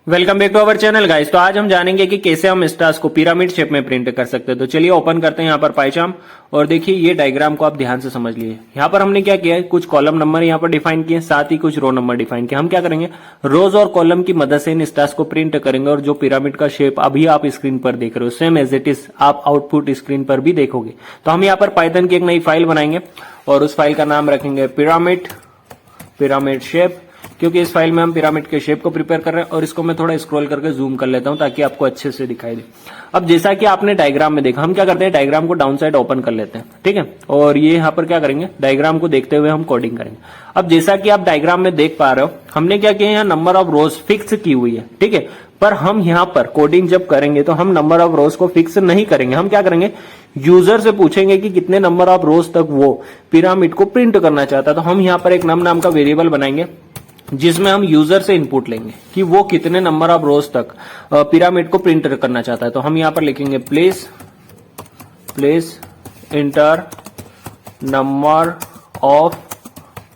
Welcome back to our channel guys. तो आज हम जानेंगे कि कैसे हम स्टार्स को पिरामिड शेप में प्रिंट कर सकते हैं। तो चलिए ओपन करते हैं यहाँ पर पाइचार्म और देखिए ये डायग्राम को आप ध्यान से समझ लीजिए। यहाँ पर हमने क्या किया है, कुछ कॉलम नंबर यहाँ पर डिफाइन किए, साथ ही कुछ रो नंबर डिफाइन किए। हम क्या करेंगे, रोज और कॉलम की मदद से इन स्टार्स को प्रिंट करेंगे और जो पिरामिड का शेप अभी आप स्क्रीन पर देख रहे हो सेम एज इट इज आप आउटपुट स्क्रीन पर भी देखोगे। तो हम यहाँ पर पाइथन की एक नई फाइल बनाएंगे और उस फाइल का नाम रखेंगे पिरामिड शेप, क्योंकि इस फाइल में हम पिरामिड के शेप को प्रिपेयर कर रहे हैं। और इसको मैं थोड़ा स्क्रॉल करके जूम कर लेता हूं ताकि आपको अच्छे से दिखाई दे। अब जैसा कि आपने डायग्राम में देखा, हम क्या करते हैं, डायग्राम को डाउन साइड ओपन कर लेते हैं, ठीक है। और ये यहाँ पर क्या करेंगे, डायग्राम को देखते हुए हम कोडिंग करेंगे। अब जैसा कि आप डायग्राम में देख पा रहे हो, हमने क्या किया, यहाँ नंबर ऑफ रोज फिक्स की हुई है, ठीक है। पर हम यहाँ पर कोडिंग जब करेंगे तो हम नंबर ऑफ रोज को फिक्स नहीं करेंगे। हम क्या करेंगे, यूजर से पूछेंगे कि कितने नंबर ऑफ रोज तक वो पिरामिड को प्रिंट करना चाहता है। तो हम यहाँ पर एक नम नाम का वेरिएबल बनाएंगे जिसमें हम यूजर से इनपुट लेंगे कि वो कितने नंबर ऑफ रोज तक पिरामिड को प्रिंट करना चाहता है। तो हम यहां पर लिखेंगे place inter number of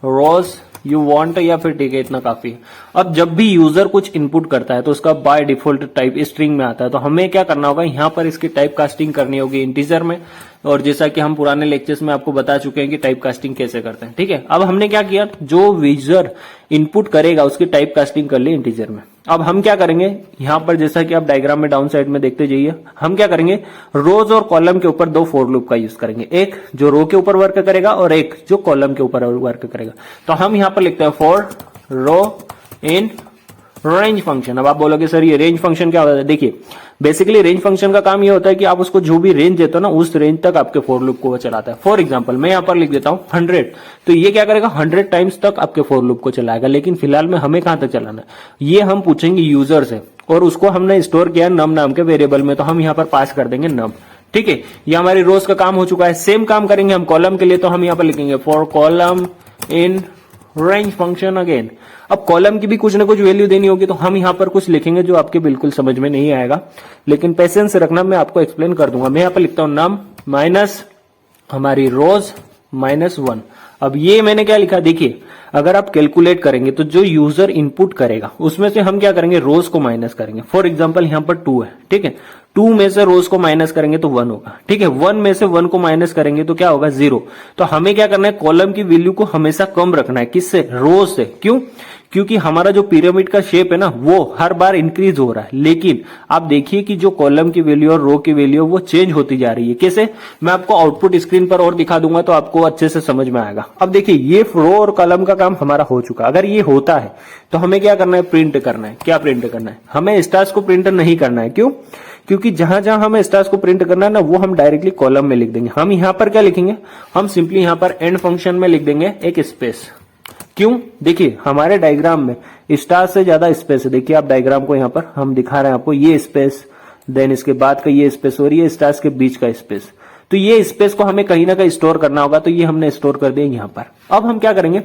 rose you want, या फिर ठीक है इतना काफी है। अब जब भी यूजर कुछ इनपुट करता है तो उसका बाय डिफॉल्ट टाइप स्ट्रिंग में आता है। तो हमें क्या करना होगा, यहाँ पर इसकी टाइप कास्टिंग करनी होगी इंटीजर में। और जैसा कि हम पुराने लेक्चर्स में आपको बता चुके हैं कि टाइप कास्टिंग कैसे करते हैं, ठीक है। अब हमने क्या किया, जो यूजर इनपुट करेगा उसकी टाइप कास्टिंग कर ली इंटीजर में। अब हम क्या करेंगे, यहां पर जैसा कि आप डायग्राम में डाउन साइड में देखते जाइए, हम क्या करेंगे, रोज और कॉलम के ऊपर दो फॉर लूप का यूज करेंगे, एक जो रो के ऊपर वर्क करेगा और एक जो कॉलम के ऊपर वर्क करेगा। तो हम यहां पर लिखते हैं for row in range function. अब आप बोलोगे सर ये रेंज फंक्शन क्या होता है। देखिए बेसिकली रेंज फंक्शन का काम ये होता है कि आप उसको जो भी रेंज देते हो ना, उस रेंज तक आपके फॉर लूप को वो चलाता है। फॉर एग्जांपल मैं यहाँ पर लिख देता हूं 100, तो ये क्या करेगा, 100 टाइम्स तक आपके फॉर लूप को चलाएगा। लेकिन फिलहाल में हमें कहां तक चलाना है, ये हम पूछेंगे यूजर से, और उसको हमने स्टोर किया नम नाम के वेरिएबल में। तो हम यहाँ पर पास कर देंगे नम, ठीक है। ये हमारी रोज का काम हो चुका है। सेम काम करेंगे हम कॉलम के लिए। तो हम यहाँ पर लिखेंगे for column in range function again. अब कॉलम की भी कुछ ना कुछ वैल्यू देनी होगी, तो हम यहां पर कुछ लिखेंगे जो आपके बिल्कुल समझ में नहीं आएगा, लेकिन पेशेंस से रखना, मैं आपको एक्सप्लेन कर दूंगा। मैं यहां पर लिखता हूं नम माइनस हमारी रोज -1। अब ये मैंने क्या लिखा, देखिए अगर आप कैलकुलेट करेंगे तो जो यूजर इनपुट करेगा उसमें से हम क्या करेंगे, रोज को माइनस करेंगे। फॉर एग्जांपल यहां पर 2 है, ठीक है। 2 में से रोज को माइनस करेंगे तो 1 होगा, ठीक है। 1 में से 1 को माइनस करेंगे तो क्या होगा, 0। तो हमें क्या करना है, कॉलम की वैल्यू को हमेशा कम रखना है। किससे, रोज से। क्यों, क्योंकि हमारा जो पिरामिड का शेप है ना वो हर बार इंक्रीज हो रहा है। लेकिन आप देखिए कि जो कॉलम की वैल्यू और रो की वैल्यू वो चेंज होती जा रही है। कैसे, मैं आपको आउटपुट स्क्रीन पर और दिखा दूंगा तो आपको अच्छे से समझ में आएगा। अब देखिए ये रो और कॉलम का काम हमारा हो चुका। अगर ये होता है तो हमें क्या करना है, प्रिंट करना है। क्या प्रिंट करना है, हमें स्टार्स को प्रिंट नहीं करना है। क्यों, क्योंकि जहां जहां हमें स्टार्स को प्रिंट करना है ना, वो हम डायरेक्टली कॉलम में लिख देंगे। हम यहां पर क्या लिखेंगे, हम सिंपली यहां पर एंड फंक्शन में लिख देंगे एक स्पेस। क्यों, देखिए हमारे डायग्राम में स्टार से ज्यादा स्पेस है। देखिए आप डायग्राम को यहां पर हम दिखा रहे हैं आपको, ये स्पेस, देन इसके बाद का ये स्पेस और ये स्टार्स के बीच का स्पेस। तो ये स्पेस को हमें कहीं ना कहीं स्टोर करना होगा, तो ये हमने स्टोर कर दिया यहां पर। अब हम क्या करेंगे,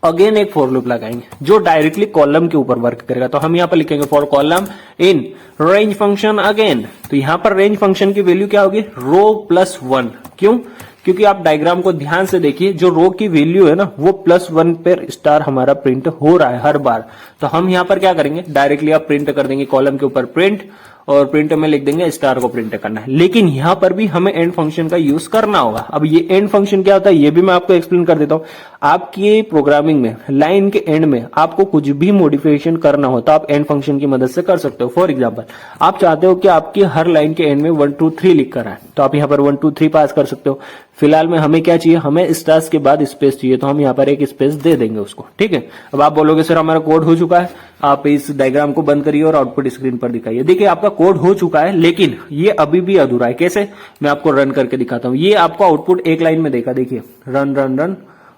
अगेन एक फॉर लूप लगाएंगे जो डायरेक्टली कॉलम के ऊपर वर्क करेगा। तो हम यहां पर लिखेंगे for column in range function again. तो यहां पर रेंज फंक्शन की वैल्यू क्या होगी, रो +1। क्यों, क्योंकि आप डायग्राम को ध्यान से देखिए, जो रो की वैल्यू है ना वो +1 पर स्टार हमारा प्रिंट हो रहा है हर बार। तो हम यहां पर क्या करेंगे, डायरेक्टली आप प्रिंट कर देंगे कॉलम के ऊपर प्रिंट, और प्रिंट में लिख देंगे स्टार को प्रिंट करना है। लेकिन यहां पर भी हमें एंड फंक्शन का यूज करना होगा। अब ये एंड फंक्शन क्या होता है ये भी मैं आपको एक्सप्लेन कर देता हूं। आपकी प्रोग्रामिंग में लाइन के एंड में आपको कुछ भी मॉडिफिकेशन करना हो तो आप एंड फंक्शन की मदद से कर सकते हो। फॉर एग्जांपल आप चाहते हो कि आपकी हर लाइन के एंड में 1 2 3 लिख कर आए, तो आप यहां पर 1 2 3 पास कर सकते हो। फिलहाल में हमें क्या चाहिए, हमें स्टार्स के बाद स्पेस चाहिए, तो हम यहाँ पर एक स्पेस दे देंगे उसको, ठीक है। अब आप बोलोगे सर हमारा कोड हो चुका है, आप इस डायग्राम को बंद करिए और आउटपुट स्क्रीन पर दिखाइए। देखिए आपका कोड हो चुका है, लेकिन ये अभी भी अधूरा है। कैसे, मैं आपको रन करके दिखाता हूं। ये आपको आउटपुट एक लाइन में देखा, देखिए run run run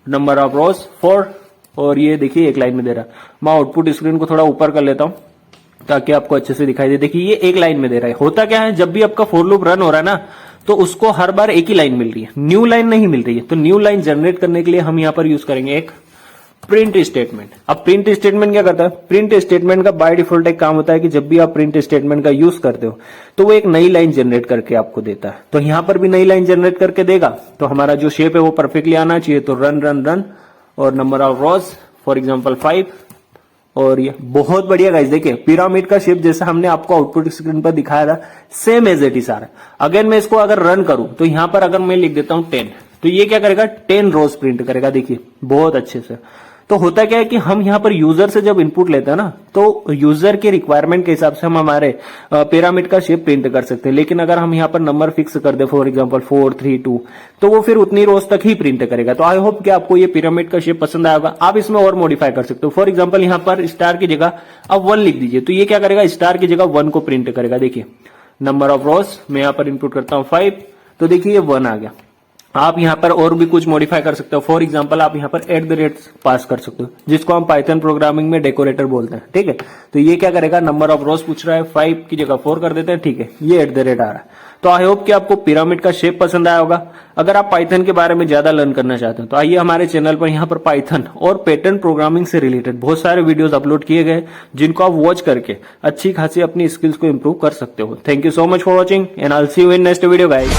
number of रोज 4, और ये देखिए एक लाइन में दे रहा है। मैं आउटपुट स्क्रीन को थोड़ा ऊपर कर लेता हूं ताकि आपको अच्छे से दिखाई दे। देखिए ये एक लाइन में दे रहा है। होता क्या है, जब भी आपका फॉर लूप रन हो रहा है ना, तो उसको हर बार एक ही लाइन मिल रही है, न्यू लाइन नहीं मिल रही है। तो न्यू लाइन जनरेट करने के लिए हम यहां पर यूज करेंगे एक प्रिंट स्टेटमेंट। अब प्रिंट स्टेटमेंट क्या करता है, प्रिंट स्टेटमेंट का बाय डिफॉल्ट एक काम होता है कि जब भी आप प्रिंट स्टेटमेंट का यूज करते हो तो वो एक नई लाइन जनरेट करके आपको देता है। तो यहां पर भी नई लाइन जनरेट करके देगा। तो हमारा जो शेप है वो परफेक्टली आना चाहिए। तो रन रन रन और number of rose for example 5, और ये बहुत बढ़िया गाइस, देखिए पिरामिड का शेप जैसा हमने आपको आउटपुट स्क्रीन पर दिखाया था, सेम एज इट इज आ रहा है। अगेन मैं इसको अगर रन करूं तो यहां पर अगर मैं लिख देता हूं 10, तो ये क्या करेगा, 10 रोज प्रिंट करेगा। देखिए बहुत अच्छे से। तो होता क्या है कि हम यहाँ पर यूजर से जब इनपुट लेते हैं ना, तो यूजर के रिक्वायरमेंट के हिसाब से हम हमारे पिरामिड का शेप प्रिंट कर सकते हैं। लेकिन अगर हम यहाँ पर नंबर फिक्स कर दे, फॉर एग्जांपल 4 3 2, तो वो फिर उतनी रोज तक ही प्रिंट करेगा। तो आई होप कि आपको ये पिरामिड का शेप पसंद आएगा। आप इसमें और मॉडिफाई कर सकते हो। फॉर एग्जाम्पल यहाँ पर स्टार की जगह आप 1 लिख दीजिए, तो ये क्या करेगा, स्टार की जगह 1 को प्रिंट करेगा। देखिए नंबर ऑफ रोज मैं यहाँ पर इनपुट करता हूँ 5, तो देखिए ये 1 आ गया। आप यहाँ पर और भी कुछ मॉडिफाई कर सकते हो। फॉर एग्जांपल आप यहाँ पर @@ पास कर सकते हो, जिसको हम पाइथन प्रोग्रामिंग में डेकोरेटर बोलते हैं। ठीक है, तो ये क्या करेगा, नंबर ऑफ रोज पूछ रहा है, 5 की जगह 4 कर देते हैं। ठीक है, ये @ आ रहा है। तो आई होप कि आपको पिरामिड का शेप पसंद आया होगा। अगर आप पाइथन के बारे में ज्यादा लर्न करना चाहते हैं तो आइए हमारे चैनल पर, यहाँ पर पाइथन और पैटर्न प्रोग्रामिंग से रिलेटेड बहुत सारे वीडियोस अपलोड किए गए, जिनको आप वॉच करके अच्छी खासी अपनी स्किल्स को इंप्रूव कर सकते हो। Thank you so much for watching and I will see you in next video guys.